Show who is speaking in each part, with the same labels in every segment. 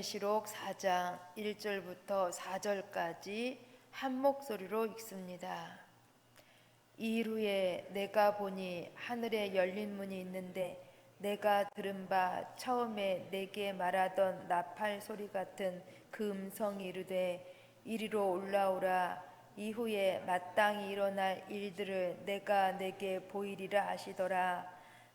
Speaker 1: 요한계시록 4장 1절부터 4절까지 한 목소리로 읽습니다. 이일 내가 보니 하늘에 열린 문이 있는데 내가 들은 바 처음에 내게 말하던 나팔 소리 같은 그 음성이 이르되 이리로 올라오라. 이후에 마땅히 일어날 일들을 내가 내게 보이리라 하시더라.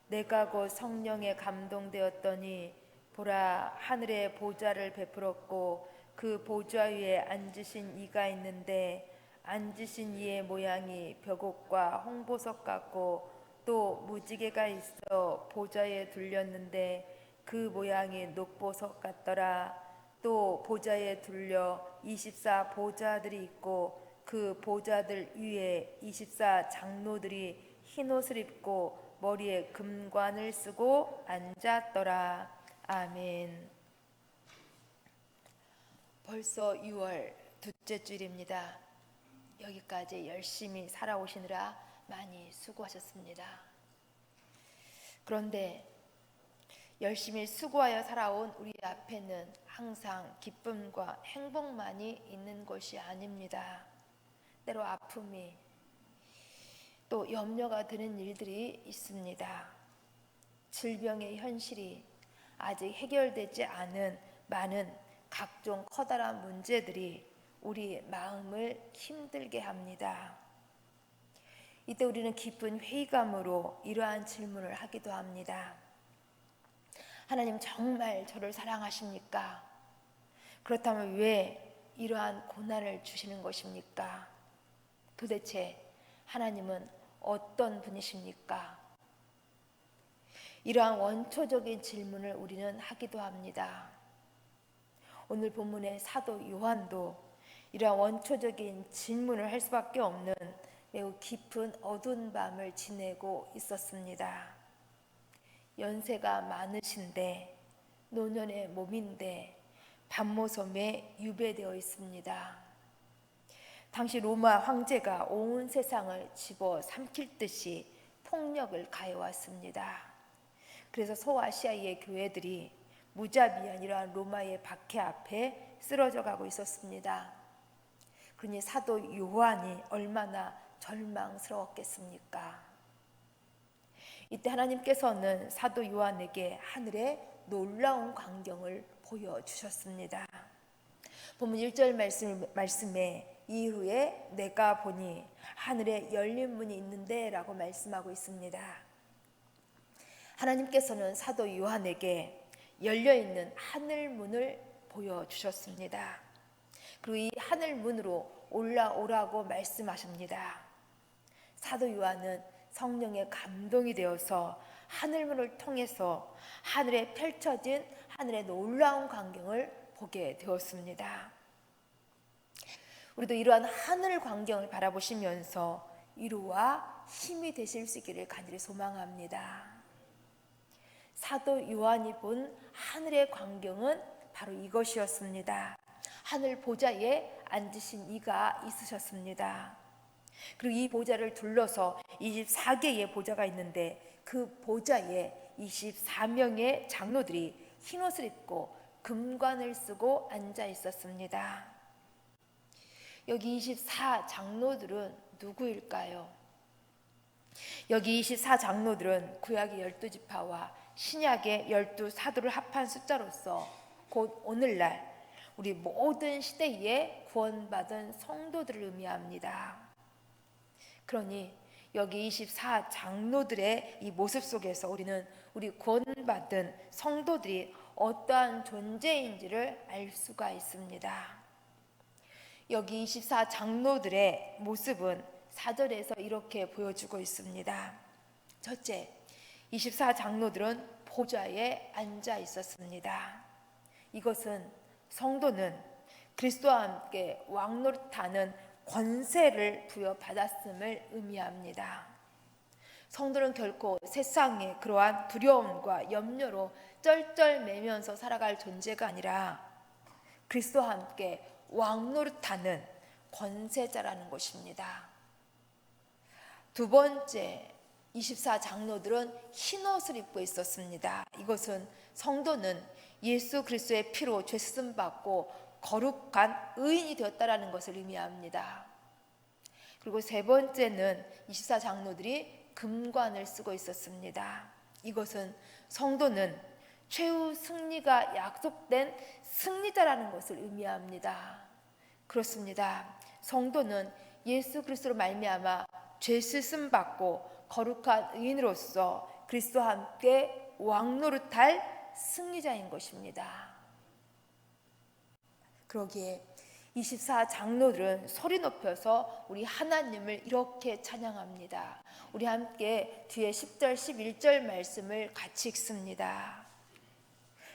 Speaker 1: 내가 곧 성령에 감동되었더니 보라, 하늘에 보좌를 베풀었고 그 보좌 위에 앉으신 이가 있는데 앉으신 이의 모양이 벽옥과 홍보석 같고 또 무지개가 있어 보좌에 둘렸는데 그 모양이 녹보석 같더라. 또 보좌에 둘려 24 보좌들이 있고 그 보좌들 위에 24 장로들이 흰 옷을 입고 머리에 금관을 쓰고 앉았더라. 아멘. 벌써 6월 둘째 주일입니다. 여기까지 열심히 살아오시느라 많이 수고하셨습니다. 그런데 열심히 수고하여 살아온 우리 앞에는 항상 기쁨과 행복만이 있는 것이 아닙니다. 때로 아픔이 또 염려가 드는 일들이 있습니다. 질병의 현실이 아직 해결되지 않은 많은 각종 커다란 문제들이 우리 마음을 힘들게 합니다. 이때 우리는 깊은 회의감으로 이러한 질문을 하기도 합니다. 하나님 정말 저를 사랑하십니까? 그렇다면 왜 이러한 고난을 주시는 것입니까? 도대체 하나님은 어떤 분이십니까? 이러한 원초적인 질문을 우리는 하기도 합니다. 오늘 본문의 사도 요한도 이러한 원초적인 질문을 할 수밖에 없는 매우 깊은 어두운 밤을 지내고 있었습니다. 연세가 많으신데 노년의 몸인데 밤모섬에 유배되어 있습니다. 당시 로마 황제가 온 세상을 집어삼킬 듯이 폭력을 가해왔습니다. 그래서 소아시아의 교회들이 무자비한 이러한 로마의 박해 앞에 쓰러져 가고 있었습니다. 그러니 사도 요한이 얼마나 절망스러웠겠습니까? 이때 하나님께서는 사도 요한에게 하늘의 놀라운 광경을 보여주셨습니다. 본문 1절 말씀에 이후에 내가 보니 하늘에 열린 문이 있는데 라고 말씀하고 있습니다. 하나님께서는 사도 요한에게 열려있는 하늘문을 보여주셨습니다. 그리고 이 하늘문으로 올라오라고 말씀하십니다. 사도 요한은 성령의 감동이 되어서 하늘문을 통해서 하늘에 펼쳐진 하늘의 놀라운 광경을 보게 되었습니다. 우리도 이러한 하늘 광경을 바라보시면서 위로와 힘이 되실 수 있기를 간절히 소망합니다. 사도 요한이 본 하늘의 광경은 바로 이것이었습니다. 하늘 보좌에 앉으신 이가 있으셨습니다. 그리고 이 보좌를 둘러서 24개의 보좌가 있는데 그 보좌에 24명의 장로들이 흰옷을 입고 금관을 쓰고 앉아 있었습니다. 여기 24 장로들은 누구일까요? 여기 24 장로들은 구약의 12지파와 신약의 12사도를 합한 숫자로서 곧 오늘날 우리 모든 시대에 구원받은 성도들을 의미합니다. 그러니 여기 24 장로들의 이 모습 속에서 우리는 우리 구원받은 성도들이 어떠한 존재인지를 알 수가 있습니다. 여기 24 장로들의 모습은 4절에서 이렇게 보여주고 있습니다. 첫째, 24 장로들은 보좌에 앉아 있었습니다. 이것은 성도는 그리스도와 함께 왕노릇하는 권세를 부여받았음을 의미합니다. 성도는 결코 세상의 그러한 두려움과 염려로 쩔쩔매면서 살아갈 존재가 아니라 그리스도와 함께 왕노릇하는 권세자라는 것입니다. 두 번째, 24 장로들은 흰옷을 입고 있었습니다. 이것은 성도는 예수 그리스도의 피로 죄 씻음 받고 거룩한 의인이 되었다라는 것을 의미합니다. 그리고 세 번째는 24장로들이 금관을 쓰고 있었습니다. 이것은 성도는 최후 승리가 약속된 승리자라는 것을 의미합니다. 그렇습니다. 성도는 예수 그리스도로 말미암아 죄 씻음 받고 거룩한 의인으로서 그리스도와 함께 왕노릇할 승리자인 것입니다. 그러기에 24장로들은 소리 높여서 우리 하나님을 이렇게 찬양합니다. 우리 함께 뒤에 10절 11절 말씀을 같이 읽습니다.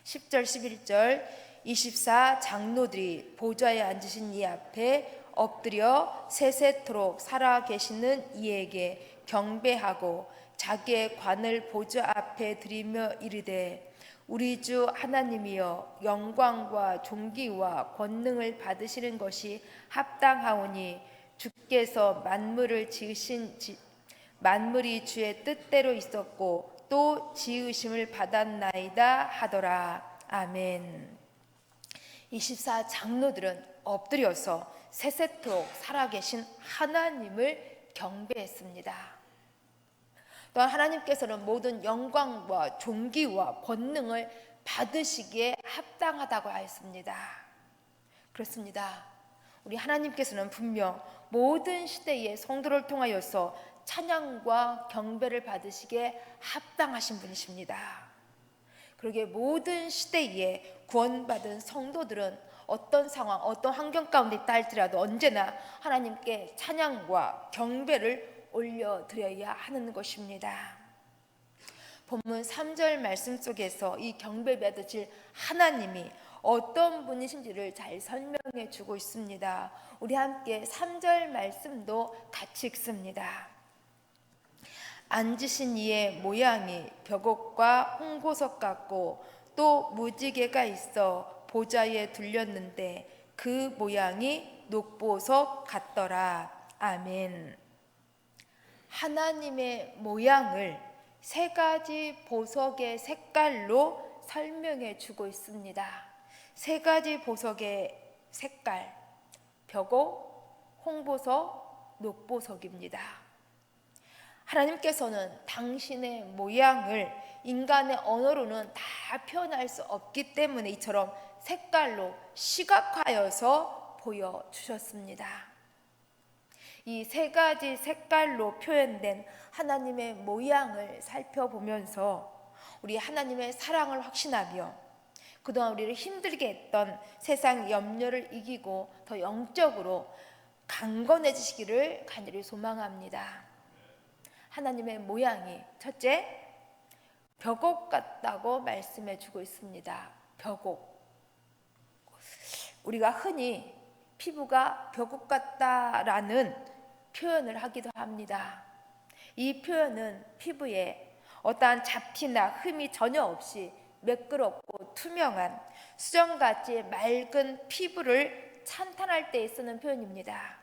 Speaker 1: 10절 11절 24장로들이 보좌에 앉으신 이 앞에 엎드려 세세토록 살아계시는 이에게 경배하고 자기의 관을 보좌 앞에 드리며 이르되 우리 주 하나님이여 영광과 존귀와 권능을 받으시는 것이 합당하오니 주께서 만물을 지으신 만물이 주의 뜻대로 있었고 또 지으심을 받았나이다 하더라. 아멘. 24장로들은 엎드려서 세세토록 살아계신 하나님을 경배했습니다. 또한 하나님께서는 모든 영광과 존귀와 권능을 받으시기에 합당하다고 하였습니다. 그렇습니다. 우리 하나님께서는 분명 모든 시대의 성도를 통하여서 찬양과 경배를 받으시기에 합당하신 분이십니다. 그러기에 모든 시대에 구원받은 성도들은 어떤 상황, 어떤 환경 가운데 있다 할지라도 언제나 하나님께 찬양과 경배를 올려드려야 하는 것입니다. 본문 3절 말씀 속에서 이 경배 받으실 하나님이 어떤 분이신지를 잘 설명해 주고 있습니다. 우리 함께 3절 말씀도 같이 읽습니다. 앉으신 이의 모양이 벽옥과 홍보석 같고 또 무지개가 있어 보좌에 둘렸는데 그 모양이 녹보석 같더라. 아멘. 하나님의 모양을 세 가지 보석의 색깔로 설명해 주고 있습니다. 세 가지 보석의 색깔, 벽옥, 홍보석, 녹보석입니다. 하나님께서는 당신의 모양을 인간의 언어로는 다 표현할 수 없기 때문에 이처럼 색깔로 시각화해서 보여주셨습니다. 이 세 가지 색깔로 표현된 하나님의 모양을 살펴보면서 우리 하나님의 사랑을 확신하며 그동안 우리를 힘들게 했던 세상 염려를 이기고 더 영적으로 강건해지시기를 간절히 소망합니다. 하나님의 모양이 첫째, 벽옥 같다고 말씀해 주고 있습니다. 벽옥. 우리가 흔히 피부가 벽옥 같다라는 표현을 하기도 합니다. 이 표현은 피부에 어떠한 잡티나 흠이 전혀 없이 매끄럽고 투명한 수정같이 맑은 피부를 찬탄할 때 쓰는 표현입니다.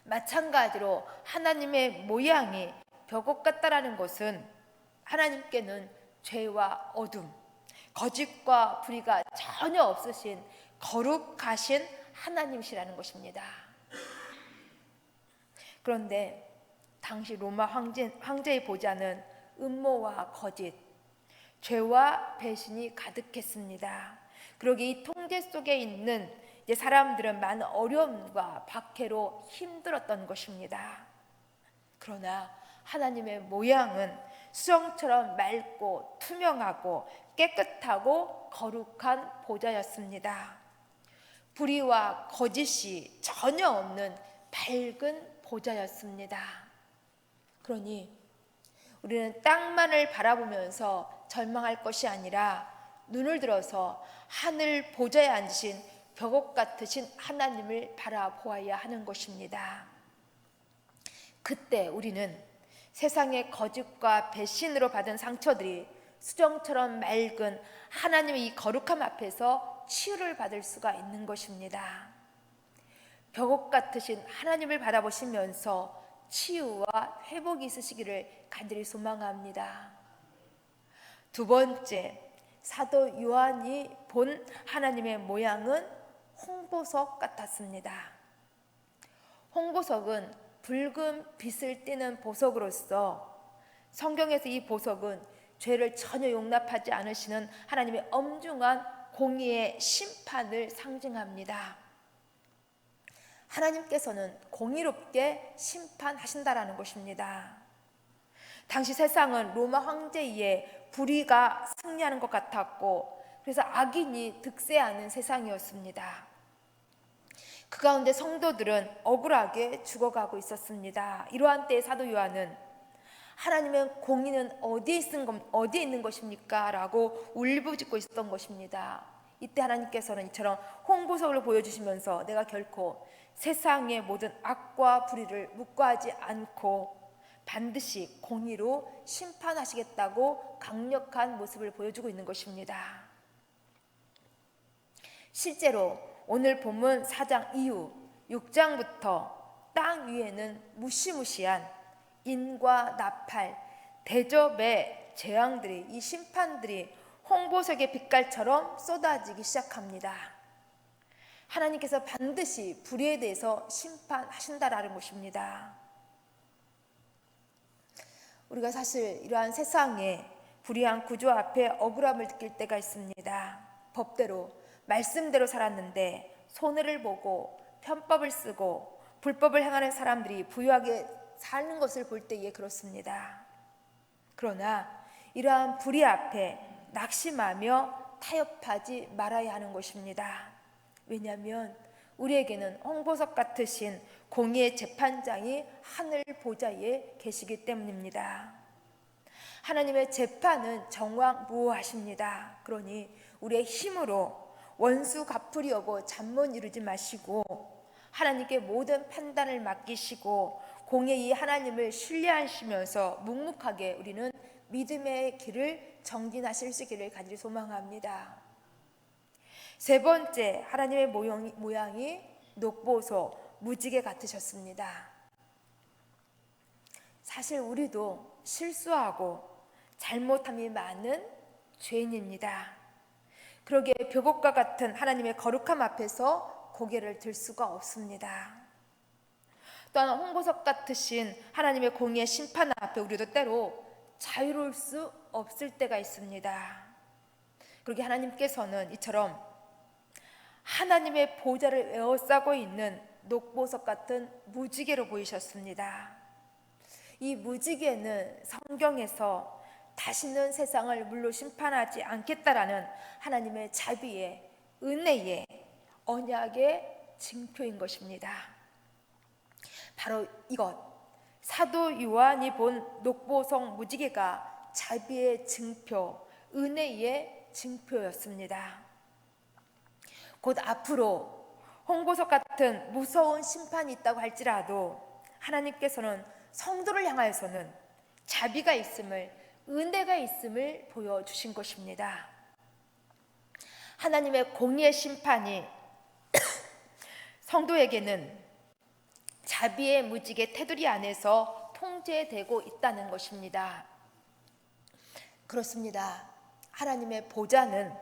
Speaker 1: 마찬가지로 하나님의 모양이 벽옥 같다라는 것은 하나님께는 죄와 어둠, 거짓과 불의가 전혀 없으신 거룩하신 하나님이시라는 것입니다. 그런데 당시 로마 황제의 보좌는 음모와 거짓, 죄와 배신이 가득했습니다. 그러기 이 통제 속에 있는 사람들은 많은 어려움과 박해로 힘들었던 것입니다. 그러나 하나님의 모양은 수정처럼 맑고 투명하고 깨끗하고 거룩한 보좌였습니다. 불의와 거짓이 전혀 없는 밝은 보좌였습니다. 그러니 우리는 땅만을 바라보면서 절망할 것이 아니라 눈을 들어서 하늘 보좌에 앉으신 벽옥 같으신 하나님을 바라보아야 하는 것입니다. 그때 우리는 세상의 거짓과 배신으로 받은 상처들이 수정처럼 맑은 하나님의 이 거룩함 앞에서 치유를 받을 수가 있는 것입니다. 벽옥 같으신 하나님을 바라보시면서 치유와 회복이 있으시기를 간절히 소망합니다. 두 번째, 사도 요한이 본 하나님의 모양은 홍보석 같았습니다. 홍보석은 붉은 빛을 띠는 보석으로서 성경에서 이 보석은 죄를 전혀 용납하지 않으시는 하나님의 엄중한 공의의 심판을 상징합니다. 하나님께서는 공의롭게 심판하신다라는 것입니다. 당시 세상은 로마 황제의 불의가 승리하는 것 같았고, 그래서 악인이 득세하는 세상이었습니다. 그 가운데 성도들은 억울하게 죽어가고 있었습니다. 이러한 때에 사도 요한은 하나님의 공의는 어디에 있는 것입니까? 라고 울부짖고 있었던 것입니다. 이때 하나님께서는 이처럼 홍보석을 보여주시면서 내가 결코 세상의 모든 악과 불의를 묵과하지 않고 반드시 공의로 심판하시겠다고 강력한 모습을 보여주고 있는 것입니다. 실제로 오늘 본문 4장 이후 6장부터 땅 위에는 무시무시한 인과 나팔, 대접의 재앙들이, 이 심판들이 홍보석의 빛깔처럼 쏟아지기 시작합니다. 하나님께서 반드시 불의에 대해서 심판하신다라는 것입니다. 우리가 사실 이러한 세상의 불의한 구조 앞에 억울함을 느낄 때가 있습니다. 법대로, 말씀대로 살았는데 손해를 보고 편법을 쓰고 불법을 행하는 사람들이 부유하게 사는 것을 볼 때에 그렇습니다. 그러나 이러한 불의 앞에 낙심하며 타협하지 말아야 하는 것입니다. 왜냐하면 우리에게는 홍보석 같으신 공의의 재판장이 하늘 보좌에 계시기 때문입니다. 하나님의 재판은 정확무오하십니다. 그러니 우리의 힘으로 원수 갚으려고 잠못 이루지 마시고 하나님께 모든 판단을 맡기시고 공의의 하나님을 신뢰하시면서 묵묵하게 우리는 믿음의 길을 정진하실 수 있기를 간절히 소망합니다. 세 번째, 하나님의 모양이 녹보소, 무지개 같으셨습니다. 사실 우리도 실수하고 잘못함이 많은 죄인입니다. 그러기에 벽옥과 같은 하나님의 거룩함 앞에서 고개를 들 수가 없습니다. 또한 홍보석 같으신 하나님의 공의의 심판 앞에 우리도 때로 자유로울 수 없을 때가 있습니다. 그러기에 하나님께서는 이처럼 하나님의 보좌를 에워싸고 있는 녹보석 같은 무지개로 보이셨습니다. 이 무지개는 성경에서 다시는 세상을 물로 심판하지 않겠다라는 하나님의 자비의, 은혜의, 언약의 징표인 것입니다. 바로 이것, 사도 요한이 본 녹보석 무지개가 자비의 징표, 은혜의 징표였습니다. 곧 앞으로 홍보석 같은 무서운 심판이 있다고 할지라도 하나님께서는 성도를 향하여서는 자비가 있음을, 은혜가 있음을 보여주신 것입니다. 하나님의 공의의 심판이 성도에게는 자비의 무지개 테두리 안에서 통제되고 있다는 것입니다. 그렇습니다. 하나님의 보좌는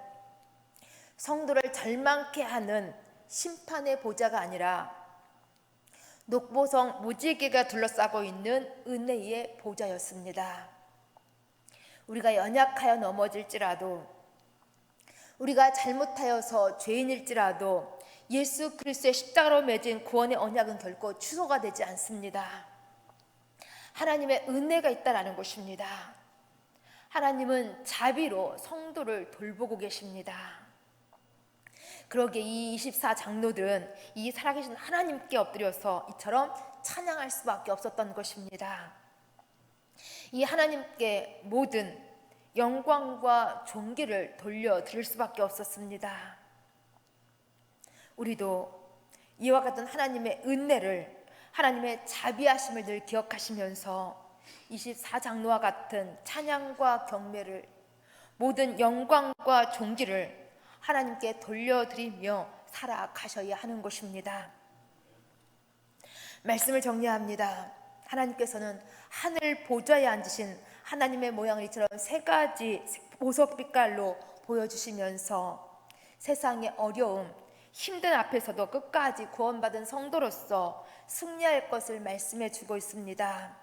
Speaker 1: 성도를 절망케 하는 심판의 보좌가 아니라 녹보석 무지개가 둘러싸고 있는 은혜의 보좌였습니다. 우리가 연약하여 넘어질지라도, 우리가 잘못하여서 죄인일지라도 예수 그리스도의 십자가로 맺은 구원의 언약은 결코 취소가 되지 않습니다. 하나님의 은혜가 있다라는 것입니다. 하나님은 자비로 성도를 돌보고 계십니다. 그러기에 이 24장로들은 이 살아계신 하나님께 엎드려서 이처럼 찬양할 수밖에 없었던 것입니다. 이 하나님께 모든 영광과 존귀를 돌려드릴 수밖에 없었습니다. 우리도 이와 같은 하나님의 은혜를, 하나님의 자비하심을 늘 기억하시면서 24장로와 같은 찬양과 경배를, 모든 영광과 존귀를 하나님께 돌려드리며 살아가셔야 하는 것입니다. 말씀을 정리합니다. 하나님께서는 하늘 보좌에 앉으신 하나님의 모양을 이처럼 세 가지 보석 빛깔로 보여주시면서 세상의 어려움, 힘든 앞에서도 끝까지 구원받은 성도로서 승리할 것을 말씀해 주고 있습니다.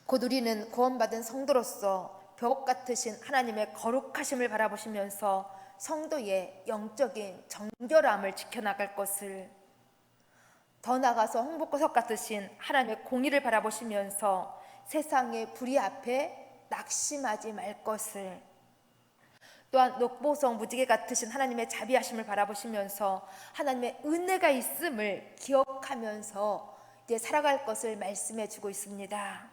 Speaker 1: 곧 우리는 구원받은 성도로서 벽 같으신 하나님의 거룩하심을 바라보시면서 성도의 영적인 정결함을 지켜나갈 것을, 더 나아가서 홍보구석 같으신 하나님의 공의를 바라보시면서 세상의 불의 앞에 낙심하지 말 것을, 또한 녹보성 무지개 같으신 하나님의 자비하심을 바라보시면서 하나님의 은혜가 있음을 기억하면서 이제 살아갈 것을 말씀해 주고 있습니다.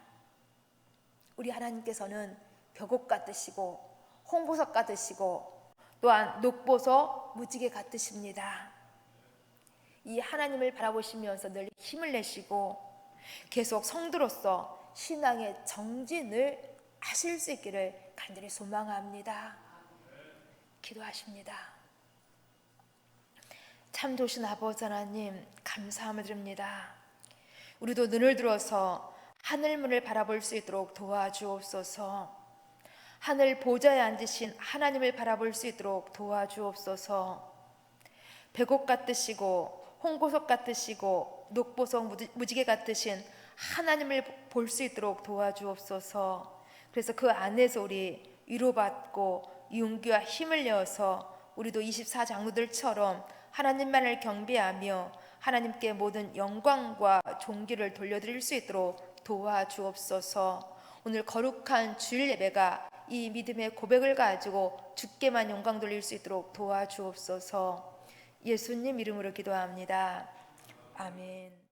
Speaker 1: 우리 하나님께서는 벽옥 같으시고 홍보석 같으시고 또한 녹보석 무지개 같으십니다. 이 하나님을 바라보시면서 늘 힘을 내시고 계속 성도로서 신앙의 정진을 하실 수 있기를 간절히 소망합니다. 기도하십니다. 참 좋으신 아버지 하나님, 감사함을 드립니다. 우리도 눈을 들어서 하늘문을 바라볼 수 있도록 도와주옵소서. 하늘 보좌에 앉으신 하나님을 바라볼 수 있도록 도와주옵소서. 백옥 같으시고 홍보석 같으시고 녹보석 무지개 같으신 하나님을 볼 수 있도록 도와주옵소서. 그래서 그 안에서 우리 위로받고 용기와 힘을 내어서 우리도 24장로들처럼 하나님만을 경배하며 하나님께 모든 영광과 존귀를 돌려드릴 수 있도록 도와주옵소서. 오늘 거룩한 주일 예배가 이 믿음의 고백을 가지고 주께만 영광 돌릴 수 있도록 도와주옵소서. 예수님 이름으로 기도합니다. 아멘.